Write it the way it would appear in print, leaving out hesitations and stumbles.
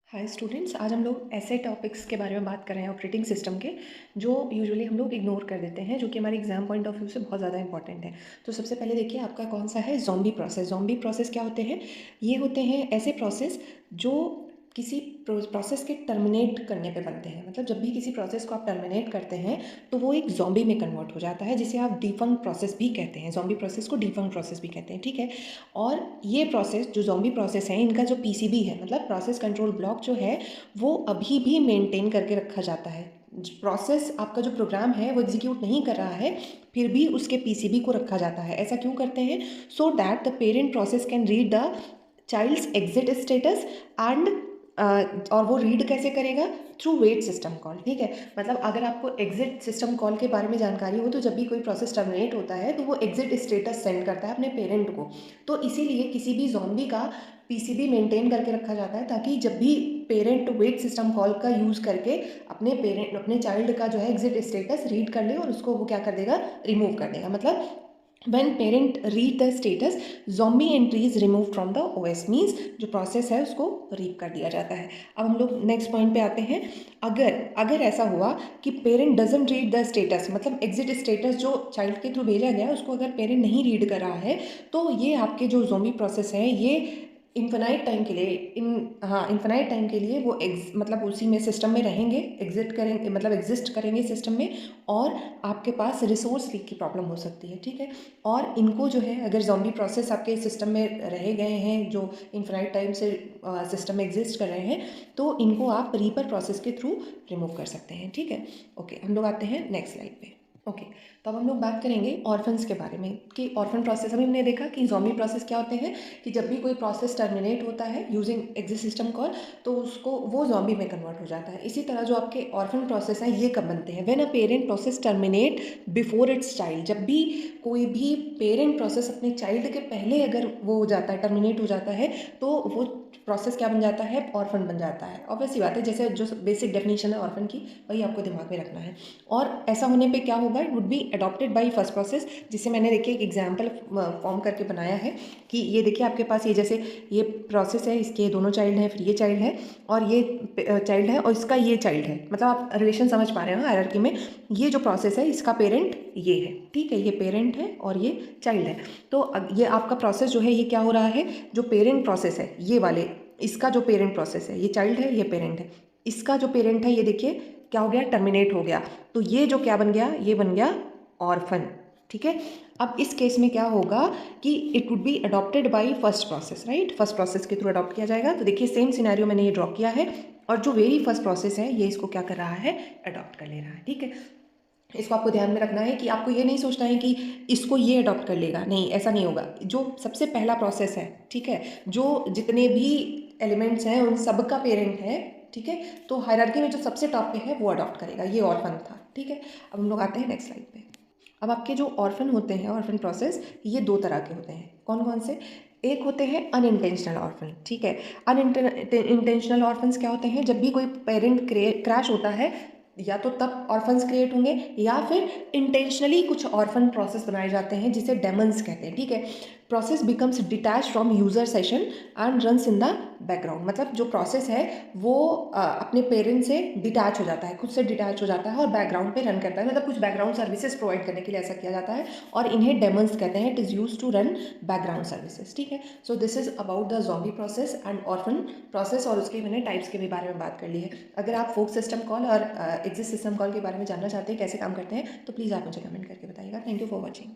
Hi students, आज हम लोग ऐसे टॉपिक्स के बारे में बात कर रहे हैं ऑपरेटिंग सिस्टम के जो यूजुअली हम लोग इग्नोर कर देते हैं, जो कि हमारे एग्जाम पॉइंट ऑफ व्यू से बहुत ज़्यादा इंपॉर्टेंट है। तो सबसे पहले देखिए आपका कौन सा है, ज़ॉम्बी प्रोसेस। ज़ॉम्बी प्रोसेस क्या होते हैं? ये होते हैं ऐसे प्रोसेस जो किसी प्रोसेस के टर्मिनेट करने पे बनते हैं। मतलब जब भी किसी प्रोसेस को आप टर्मिनेट करते हैं तो वो एक ज़ॉम्बी में कन्वर्ट हो जाता है, जिसे आप डिफंक्ट प्रोसेस भी कहते हैं। ज़ॉम्बी प्रोसेस को डिफंक्ट प्रोसेस भी कहते हैं, ठीक है। और ये प्रोसेस जो ज़ॉम्बी प्रोसेस है, इनका जो पीसीबी है, मतलब प्रोसेस कंट्रोल ब्लॉक जो है, वो अभी भी मेंटेन करके रखा जाता है। प्रोसेस आपका जो प्रोग्राम है वो एग्जीक्यूट नहीं कर रहा है, फिर भी उसके पीसीबी को रखा जाता है। ऐसा क्यों करते हैं? So that the parent process can read the child's exit status and और वो रीड कैसे करेगा? थ्रू वेट सिस्टम कॉल, ठीक है। मतलब अगर आपको एग्जिट सिस्टम कॉल के बारे में जानकारी हो तो जब भी कोई प्रोसेस टर्मिनेट होता है तो वो एग्जिट स्टेटस सेंड करता है अपने पेरेंट को। तो इसीलिए किसी भी ज़ॉम्बी का पीसीबी मेंटेन करके रखा जाता है, ताकि जब भी पेरेंट वेट सिस्टम कॉल का यूज़ करके अपने चाइल्ड का जो है एग्जिट स्टेटस रीड कर ले और उसको वो क्या कर देगा? रिमूव कर देगा। मतलब when parent read the status, zombie entry is removed from the OS, means जो प्रोसेस है उसको रीप कर दिया जाता है। अब हम लोग नेक्स्ट पॉइंट पे आते हैं। अगर ऐसा हुआ कि parent doesn't read the status, मतलब एग्जिट स्टेटस जो चाइल्ड के थ्रू भेजा गया है उसको अगर पेरेंट नहीं रीड कर रहा है, तो ये आपके जो ज़ॉम्बी प्रोसेस है ये इन्फिनाइट टाइम के लिए इन्फिनाइट टाइम के लिए वो मतलब उसी में सिस्टम में रहेंगे, एग्जिट करेंगे, मतलब एग्जिस्ट करेंगे सिस्टम में। और आपके पास रिसोर्स लीक की प्रॉब्लम हो सकती है, ठीक है। और इनको जो है, अगर ज़ॉम्बी प्रोसेस आपके सिस्टम में रह गए हैं जो इन्फिनाइट टाइम से सिस्टम में एग्जिस्ट कर रहे हैं, तो इनको आप रीपर प्रोसेस के थ्रू रिमूव कर सकते हैं, ठीक है। ओके, हम लोग आते हैं नेक्स्ट स्लाइड पे। ओके, तो अब हम लोग बात करेंगे ऑर्फन्स के बारे में कि ऑर्फन प्रोसेस, अभी हमने देखा कि ज़ॉम्बी प्रोसेस क्या होते हैं कि जब भी कोई प्रोसेस टर्मिनेट होता है यूजिंग एग्जिट सिस्टम कॉल, तो उसको वो ज़ॉम्बी में कन्वर्ट हो जाता है। इसी तरह जो आपके ऑर्फन प्रोसेस हैं ये कब बनते हैं? When a parent process terminate before it's child. जब भी कोई भी पेरेंट प्रोसेस अपने चाइल्ड के पहले अगर वो हो जाता है, टर्मिनेट हो जाता है, तो वो प्रोसेस क्या बन जाता है? ऑर्फन बन जाता है। ऑब्वियस सी बात है, जैसे जो बेसिक डेफिनेशन है ऑर्फन की, वही आपको दिमाग में रखना है। और ऐसा होने पे क्या होगा? It would be adopted by first process, जिसे मैंने देखिए एक एग्जाम्पल फॉर्म करके बनाया है कि ये देखिए आपके पास ये जैसे ये प्रोसेस है, इसके दोनों चाइल्ड हैं, फिर ये चाइल्ड है और ये चाइल्ड है और इसका ये चाइल्ड है। मतलब आप रिलेशन समझ पा रहे हो हायरार्की में। ये जो प्रोसेस है इसका पेरेंट ये है, ठीक है, ये पेरेंट है और ये चाइल्ड है। तो ये आपका प्रोसेस जो है ये क्या हो रहा है? जो पेरेंट प्रोसेस है ये वाले, इसका जो पेरेंट प्रोसेस है, ये चाइल्ड है, ये पेरेंट है, इसका जो पेरेंट है ये देखिए क्या हो गया? टर्मिनेट हो गया। तो ये जो क्या बन गया? ये बन गया ऑर्फन, ठीक है। अब इस केस में क्या होगा कि it would be adopted by first process, right. First process के थ्रू अडॉप्ट किया जाएगा। तो देखिए सेम सिनेरियो मैंने ये ड्रॉ किया है और जो वेरी फर्स्ट प्रोसेस है ये इसको क्या कर रहा है? अडॉप्ट कर ले रहा है, ठीक है। इसको आपको ध्यान में रखना है कि आपको ये नहीं सोचना है कि इसको ये अडॉप्ट कर लेगा, नहीं, ऐसा नहीं होगा। जो सबसे पहला प्रोसेस है, ठीक है, जो जितने भी एलिमेंट्स हैं उन सब का पेरेंट है, ठीक है। तो हायरार्की में जो सबसे टॉप पे है वो अडॉप्ट करेगा। ये ऑर्फन था, ठीक है। अब हम लोग आते हैं नेक्स्ट स्लाइड पे। अब आपके जो ऑर्फन होते हैं, ऑर्फन प्रोसेस, ये दो तरह के होते हैं। कौन कौन से? एक होते हैं अनइंटेंशनल ऑर्फन, ठीक है। अनइंटेंशनल ऑर्फन्स क्या होते हैं? जब भी कोई पेरेंट क्रैश होता है, या तो तब ऑर्फन्स क्रिएट होंगे या फिर इंटेंशनली कुछ ऑर्फन प्रोसेस बनाए जाते हैं जिसे डेमन्स कहते हैं, ठीक है। Process becomes detach from user session and runs in the background. मतलब जो प्रोसेस है वो अपने पेरेंट से डिटैच हो जाता है, खुद से डिटैच हो जाता है और बैकग्राउंड पे रन करता है। मतलब कुछ बैकग्राउंड सर्विसेज प्रोवाइड करने के लिए ऐसा किया जाता है और इन्हें डेमन्स कहते हैं। It is use to run background services, ठीक है। So this is about the zombie process and orphan process, और उसके मैंने टाइप्स के भी बारे में बात कर ली है। अगर आप फोक सिस्टम कॉल और एग्जिट सिस्टम कॉल के बारे में जानना चाहते हैं कैसे काम करते हैं, तो प्लीज़ आप मुझे कमेंट करके बताइएगा। Thank you for watching.